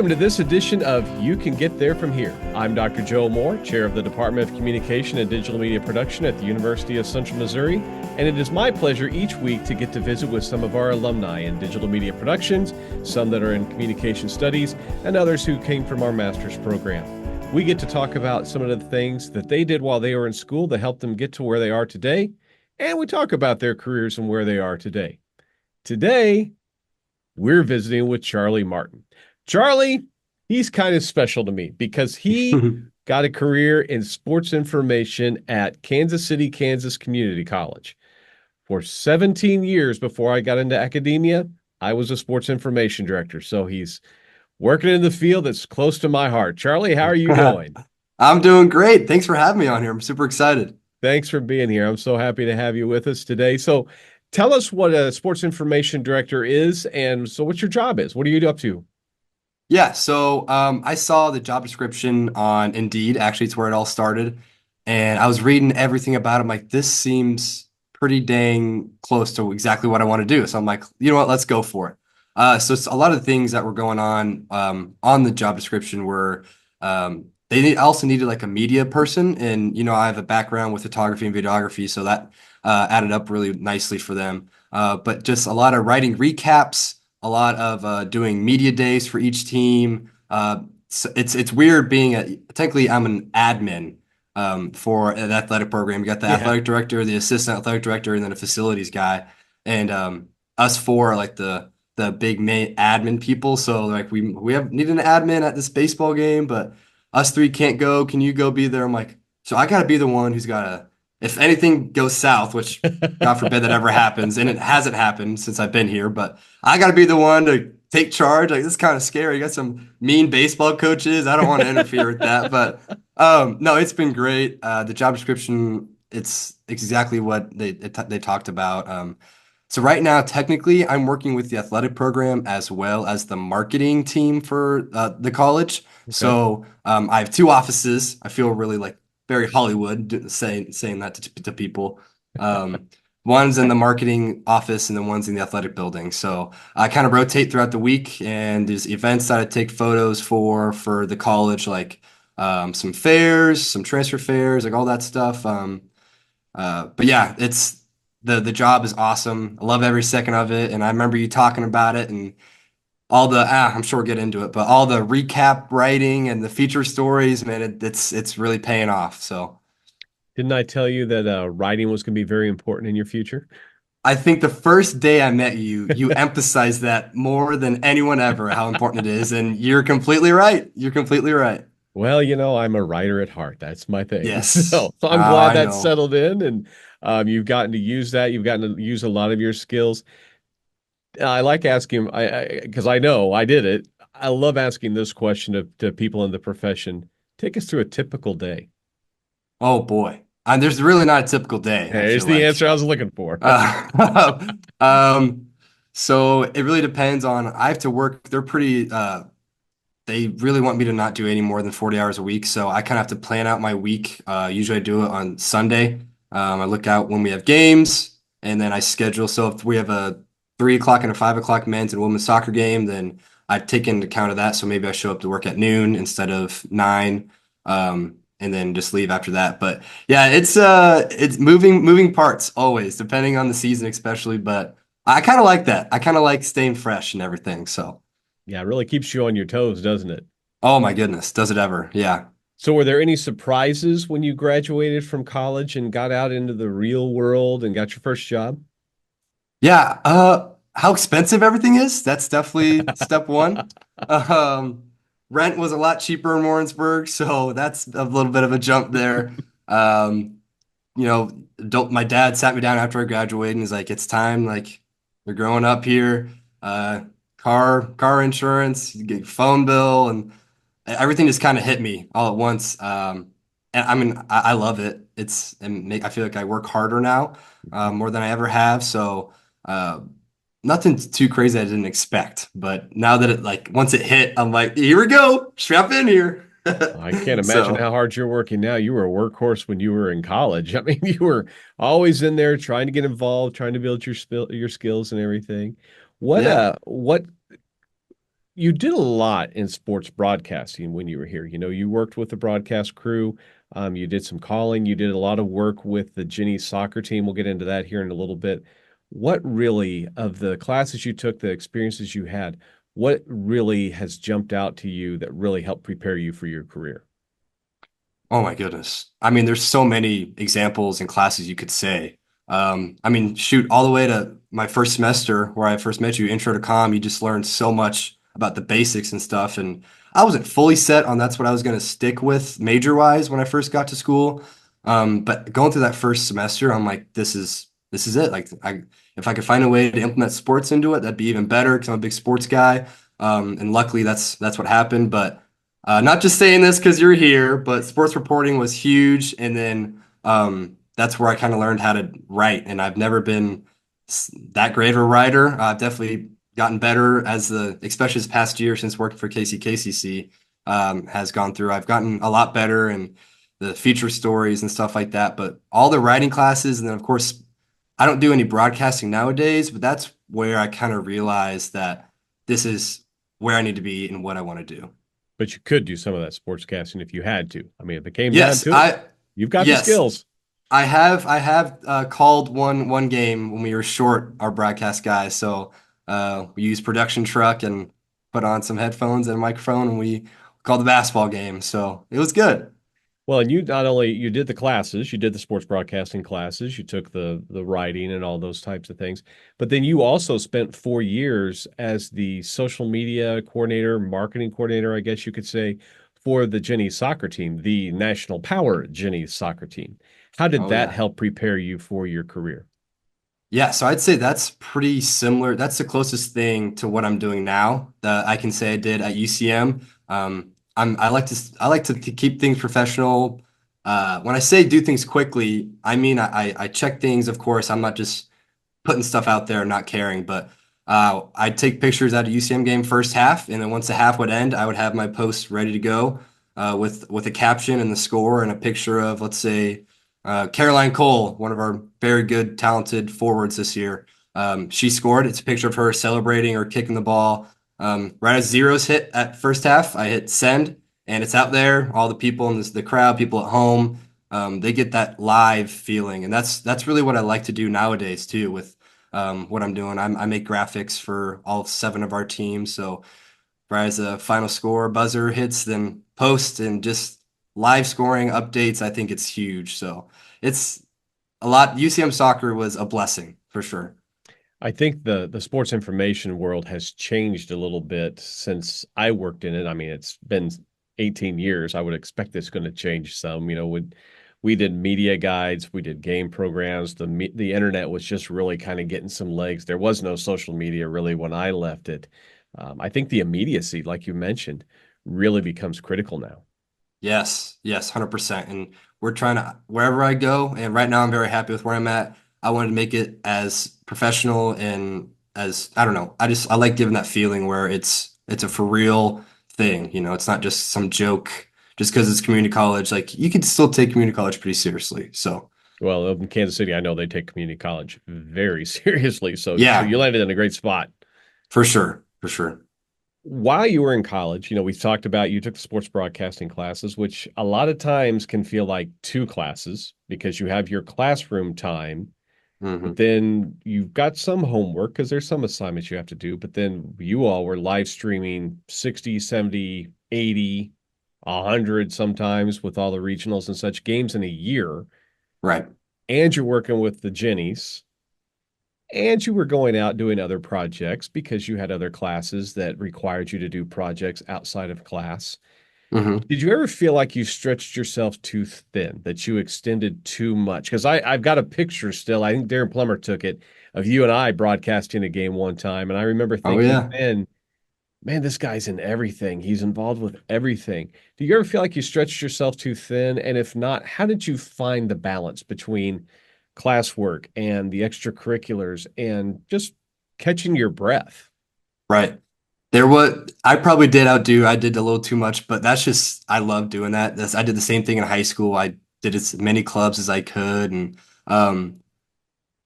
to this edition of You Can Get There From Here. I'm Dr. Joe Moore, Chair of the Department of Communication and Digital Media Production at the University of Central Missouri, and it is my pleasure each week to get to visit with some of our alumni in digital media productions, some that are in communication studies, and others who came from our master's program. We get to talk about some of the things that they did while they were in school that helped them get to where they are today, and we talk about their careers and where they are today. Today, we're visiting with Charlie Martin. Charlie, he's kind of special to me because he got a career in sports information at Kansas City, Kansas Community College. For 17 years before I got into academia, I was a sports information director. So he's working in the field that's close to my heart. Charlie, how are you doing? I'm doing great. Thanks for having me on here. I'm super excited. Thanks for being here. I'm so happy to have you with us today. So tell us what a sports information director is, and so what your job is. What are you up to? Yeah, so I saw the job description on Indeed. Actually, it's where it all started. And I was reading everything about it. I'm like, this seems pretty dang close to exactly what I want to do. So I'm like, you know what, let's go for it. So it's a lot of the things that were going on the job description were also needed like a media person. And, I have a background with photography and videography, so that added up really nicely for them. But just a lot of writing recaps, a lot of doing media days for each team. So it's weird being technically I'm an admin for an athletic program. You got the athletic director, the assistant athletic director, and then a facilities guy. And us four are like the big main admin people. So like we need an admin at this baseball game, but us three can't go. Can you go be there? I'm like, so I got to be the one who's got to, if anything goes south, which God forbid that ever happens, and it hasn't happened since I've been here, but I got to be the one to take charge. Like, this is kind of scary. You got some mean baseball coaches. I don't want to interfere with that, but no, it's been great. The job description, it's exactly what they talked about. So right now, technically, I'm working with the athletic program as well as the marketing team for the college. Okay. So I have two offices. I feel really like very Hollywood saying that to people. One's in the marketing office and then one's in the athletic building. So I kind of rotate throughout the week, and there's events that I take photos for the college, like some fairs, some transfer fairs, like all that stuff. But yeah, it's the job is awesome. I love every second of it. And I remember you talking about it and all the I'm sure we'll get into it, but all the recap writing and the feature stories, man, it's really paying off. So didn't I tell you that writing was going to be very important in your future? I think the first day I met you, you emphasized that more than anyone ever, how important it is. And you're completely right. You're completely right. Well, I'm a writer at heart. That's my thing. Yes. So I'm glad that's settled in, and you've gotten to use that. You've gotten to use a lot of your skills. I like asking, because I know I did it. I love asking this question to people in the profession. Take us through a typical day. Oh boy, there's really not a typical day. Here's the answer I was looking for. So it really depends on. I have to work. They're pretty. They really want me to not do any more than 40 hours a week. So I kind of have to plan out my week. Usually I do it on Sunday. I look out when we have games, and then I schedule. So if we have a 3 o'clock and a 5 o'clock men's and women's soccer game, then I take into account of that. So maybe I show up to work at noon instead of 9, and then just leave after that. But yeah, it's moving parts always, depending on the season, especially. But I kind of like that. I kind of like staying fresh and everything. So yeah, it really keeps you on your toes, doesn't it? Oh my goodness, does it ever? Yeah. So were there any surprises when you graduated from college and got out into the real world and got your first job? Yeah, how expensive everything is. That's definitely step one. Rent was a lot cheaper in Warrensburg, so that's a little bit of a jump there. My dad sat me down after I graduated and was like, it's time, like you're growing up here. Car insurance, you get phone bill, and everything just kind of hit me all at once. And I mean, I love it. I feel like I work harder now, more than I ever have. So, nothing too crazy I didn't expect, but now that once it hit, I'm like, here we go, strap in here. I can't imagine how hard you're working now. You were a workhorse when you were in college. I mean, you were always in there trying to get involved, trying to build your skills and everything. What you did a lot in sports broadcasting when you were here. You worked with the broadcast crew. You did some calling. You did a lot of work with the Ginny soccer team. We'll get into that here in a little bit. What really, of the classes you took, the experiences you had, what really has jumped out to you that really helped prepare you for your career? Oh my goodness. I mean, there's so many examples and classes you could say. I mean, shoot, all the way to my first semester where I first met you, Intro to Comm, you just learned so much about the basics and stuff. And I wasn't fully set on that's what I was going to stick with major-wise when I first got to school. But going through that first semester, I'm like, this is it. Like, if I could find a way to implement sports into it, that'd be even better because I'm a big sports guy. And luckily, that's what happened. But not just saying this because you're here, but sports reporting was huge. And then that's where I kind of learned how to write. And I've never been that great of a writer. I've definitely gotten better especially this past year since working for KCC has gone through. I've gotten a lot better and the feature stories and stuff like that. But all the writing classes, and then of course, I don't do any broadcasting nowadays, but that's where I kind of realized that this is where I need to be and what I want to do. But you could do some of that sportscasting if you had to. I mean, if it came down Yes, to it, you've got the yes, skills. I have called one game when we were short our broadcast guy. So we used production truck and put on some headphones and a microphone and we called the basketball game. So it was good. Well, and you not only you did the classes, you did the sports broadcasting classes, you took the writing and all those types of things, but then you also spent 4 years as the social media coordinator, marketing coordinator, I guess you could say, for the Jenny soccer team, the National Power Jenny soccer team. How did Oh that yeah. help prepare you for your career? Yeah, so I'd say that's pretty similar. That's the closest thing to what I'm doing now that I can say I did at UCM. I like to keep things professional. When I say do things quickly, I mean I check things. Of course, I'm not just putting stuff out there and not caring, but I'd take pictures at a UCM game first half, and then once the half would end, I would have my post ready to go with a caption and the score and a picture of, let's say, Caroline Cole, one of our very good, talented forwards this year. She scored. It's a picture of her celebrating or kicking the ball. Right as zeros hit at first half, I hit send, and it's out there. All the people in the crowd, people at home, they get that live feeling, and that's really what I like to do nowadays too. With what I'm doing, I make graphics for all seven of our teams. So right as a final score buzzer hits, then post and just live scoring updates. I think it's huge. So it's a lot. UCM soccer was a blessing for sure. I think the sports information world has changed a little bit since I worked in it. I mean, it's been 18 years. I would expect it's going to change some. When we did media guides, we did game programs. The internet was just really kind of getting some legs. There was no social media really when I left it. I think the immediacy, like you mentioned, really becomes critical now. Yes, 100%. And we're trying to, wherever I go, and right now I'm very happy with where I'm at. I wanted to make it as professional and as, I don't know, I like giving that feeling where it's a for real thing. It's not just some joke just because it's community college. Like you could still take community college pretty seriously. So Well, in Kansas City, I know they take community college very seriously. So yeah, you landed in a great spot. for sure, for sure. While you were in college, we've talked about you took the sports broadcasting classes, which a lot of times can feel like two classes because you have your classroom time, but Hmm. then you've got some homework because there's some assignments you have to do. But then you all were live streaming 60, 70, 80, 100 sometimes with all the regionals and such games in a year. Right. And you're working with the Jennies and you were going out doing other projects because you had other classes that required you to do projects outside of class. Hmm. Did you ever feel like you stretched yourself too thin, that you extended too much? Because I've got a picture still, I think Darren Plummer took it, of you and I broadcasting a game one time. And I remember Oh thinking yeah. then, man, this guy's in everything. He's involved with everything. Do you ever feel like you stretched yourself too thin? And if not, how did you find the balance between classwork and the extracurriculars and just catching your breath? Right. There was I probably did outdo. I did a little too much, but that's just I love doing that. I did the same thing in high school. I did as many clubs as I could, and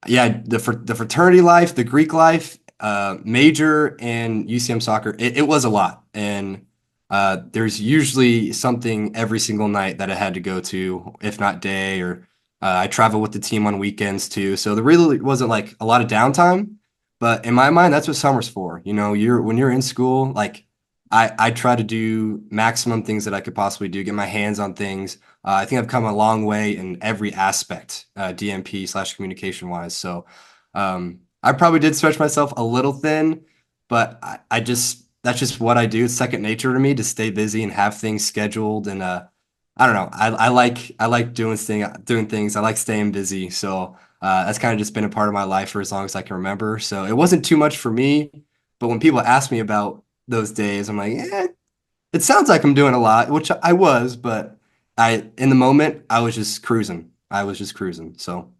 yeah, the fraternity life, the Greek life. major in UCM soccer, it was a lot. And there's usually something every single night that I had to go to, if not day, or I travel with the team on weekends too. So there really wasn't like a lot of downtime. But in my mind, that's what summer's for. You know, when you're in school, like I try to do maximum things that I could possibly do, get my hands on things. I think I've come a long way in every aspect, DMP/communication wise. So I probably did stretch myself a little thin, but I just that's just what I do. It's second nature to me to stay busy and have things scheduled. And I don't know. I like doing things. I like staying busy. So that's kind of just been a part of my life for as long as I can remember. So it wasn't too much for me, but when people ask me about those days, I'm like, it sounds like I'm doing a lot, which I was, but in the moment, I was just cruising. I was just cruising. So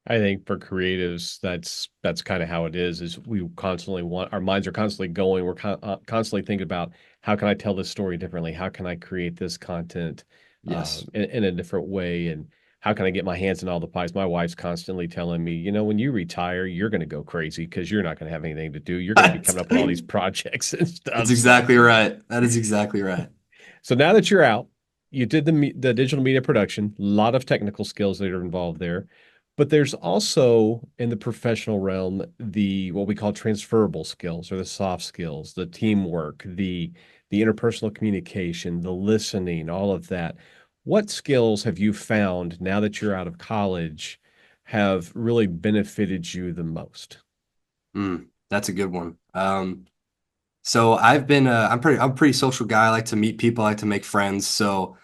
I think for creatives, that's kind of how it is we constantly want, our minds are constantly going. We're constantly thinking about how can I tell this story differently? How can I create this content yes, in a different way? And how can I get my hands in all the pies? My wife's constantly telling me, when you retire, you're going to go crazy because you're not going to have anything to do. You're going to be that's coming up with all these projects and that's stuff. exactly right. That is exactly right. So now that you're out, you did the digital media production, a lot of technical skills that are involved there. But there's also in the professional realm the what we call transferable skills or the soft skills, the teamwork, the interpersonal communication, the listening, all of that. What skills have you found now that you're out of college have really benefited you the most? That's a good one. So I'm a pretty social guy. I like to meet people. I like to make friends. So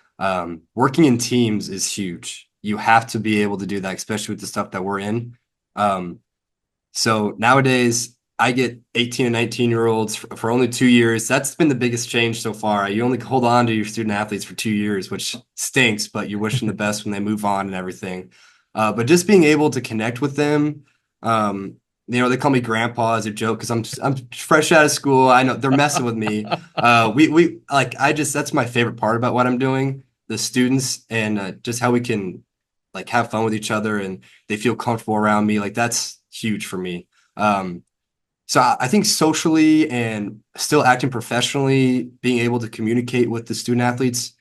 working in teams is huge. You have to be able to do that, especially with the stuff that we're in. Um, so nowadays, I get 18 and 19-year-olds for only 2 years. That's been the biggest change so far. You only hold on to your student athletes for 2 years, which stinks, but you're wishing the best when they move on and everything. But just being able to connect with them, um, they call me grandpa as a joke because I'm fresh out of school. I know they're messing with me. We like I just that's my favorite part about what I'm doing. The students and just how we can like have fun with each other and they feel comfortable around me. Like that's huge for me. Um, so I think socially and still acting professionally, being able to communicate with the student athletes,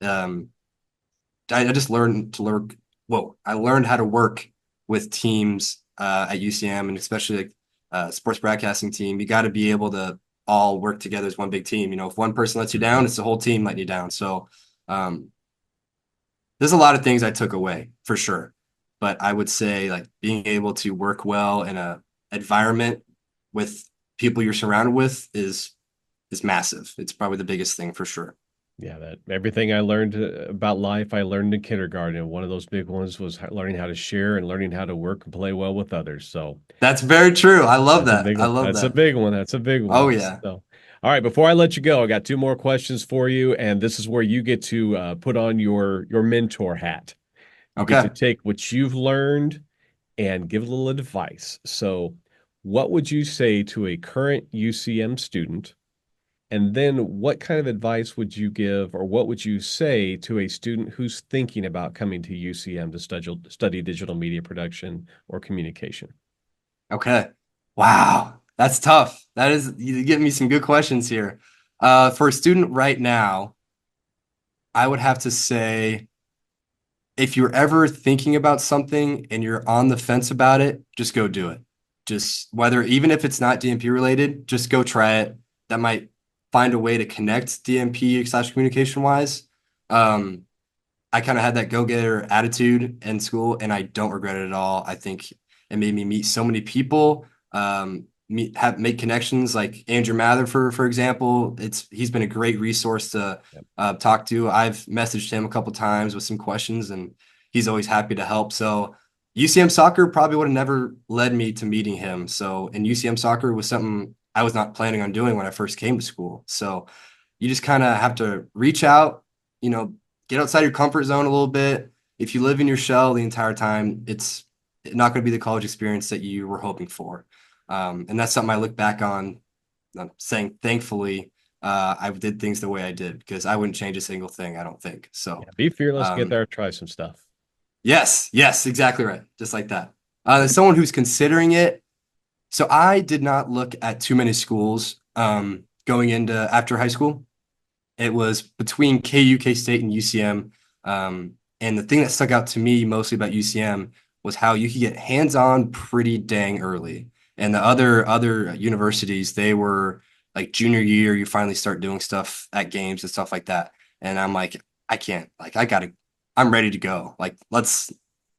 um, I just learned to learn. Whoa, I learned how to work with teams at UCM and especially like sports broadcasting team. You got to be able to all work together as one big team. You know, if one person lets you down, it's the whole team letting you down. So um, there's a lot of things I took away for sure, but I would say like being able to work well in a environment with people you're surrounded with is massive. It's probably the biggest thing for sure. Yeah, that everything I learned about life, I learned in kindergarten. And one of those big ones was learning how to share and learning how to work and play well with others. So That's very true. I love that's a that. big I one. love That's a that. big one. That's a big Oh one. yeah. So, all right, before I let you go, I got two more questions for you, and this is where you get to put on your mentor hat. You get to Okay. take what you've learned and give a little advice. So, what would you say to a current UCM student? And then what kind of advice would you give, or what would you say to a student who's thinking about coming to UCM to study digital media production or communication? Okay. Wow. That's tough. That is you give me some good questions here. For a student right now, I would have to say if you're ever thinking about something and you're on the fence about it, just go do it. Just whether even if it's not DMP related, just go try it. That might find a way to connect DMP/communication wise. Um, I kind of had that go-getter attitude in school, and I don't regret it at all. I think it made me meet so many people, make connections like Andrew Mather, for example. He's been a great resource to Yep. talk to. I've messaged him a couple times with some questions, and he's always happy to help. So UCM soccer probably would have never led me to meeting him. So, and UCM soccer was something I was not planning on doing when I first came to school. So you just kind of have to reach out, you know, get outside your comfort zone a little bit. If you live in your shell the entire time, it's not going to be the college experience that you were hoping for. And that's something I look back on, saying thankfully I did things the way I did because I wouldn't change a single thing, I don't think. So, Yeah, be fearless, get um, there, try some stuff. yes, yes, exactly right. Just like that. As someone who's considering it, So I did not look at too many schools going into after high school. It was between KU, K-State, and UCM. And the thing that stuck out to me mostly about UCM was how you could get hands-on pretty dang early. And the other universities, they were like junior year, you finally start doing stuff at games and stuff like that. And I'm like, I can't, like I'm ready to go. Like, let's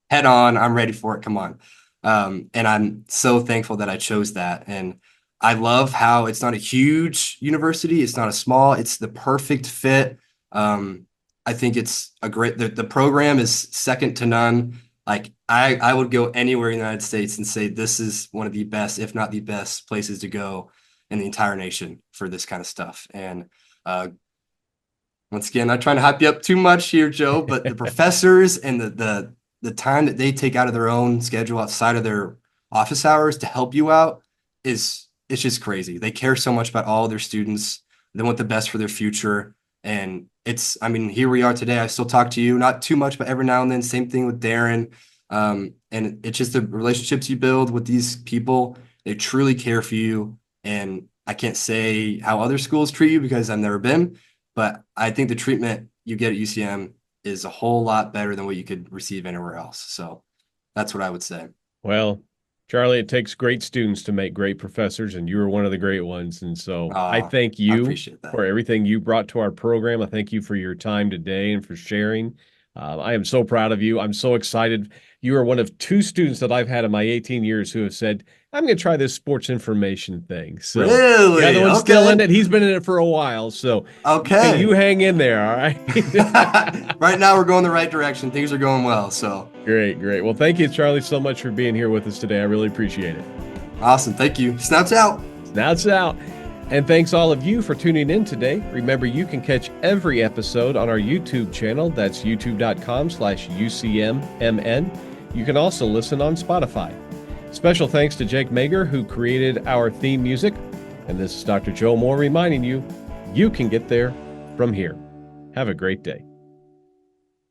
head on. I'm ready for it. Come on. And I'm so thankful that I chose that. And I love how it's not a huge university. It's not a small, it's the perfect fit. I think it's a great, the program is second to none. Like I would go anywhere in the United States and say this is one of the best, if not the best places to go in the entire nation for this kind of stuff. And once again, not trying to hype you up too much here, Joe, but the professors and the time that they take out of their own schedule outside of their office hours to help you out is it's just crazy. They care so much about all their students. They want the best for their future. And I mean, here we are today. I still talk to you, not too much, but every now and then. Same thing with Darren. And it's just the relationships you build with these people. They truly care for you. And I can't say how other schools treat you because I've never been, but I think the treatment you get at UCM is a whole lot better than what you could receive anywhere else. So that's what I would say. Well, Charlie, it takes great students to make great professors, and you were one of the great ones. And so I thank I you appreciate that. for everything you brought to our program. I thank you for your time today and for sharing. I am so proud of you. I'm so excited. You are one of two students that I've had in my 18 years who have said, I'm going to try this sports information thing. So Really? the other one's Okay. still in it. He's been in it for a while. So Okay. you hang in there, all right? Right now we're going the right direction. Things are going well. So Great. Well, thank you, Charlie, so much for being here with us today. I really appreciate it. awesome. Thank you. Snouts out. Snouts out. And thanks all of you for tuning in today. Remember, you can catch every episode on our YouTube channel. That's youtube.com/UCMMN. You can also listen on Spotify. Special thanks to Jake Mager, who created our theme music. And this is Dr. Joe Moore reminding you, you can get there from here. Have a great day.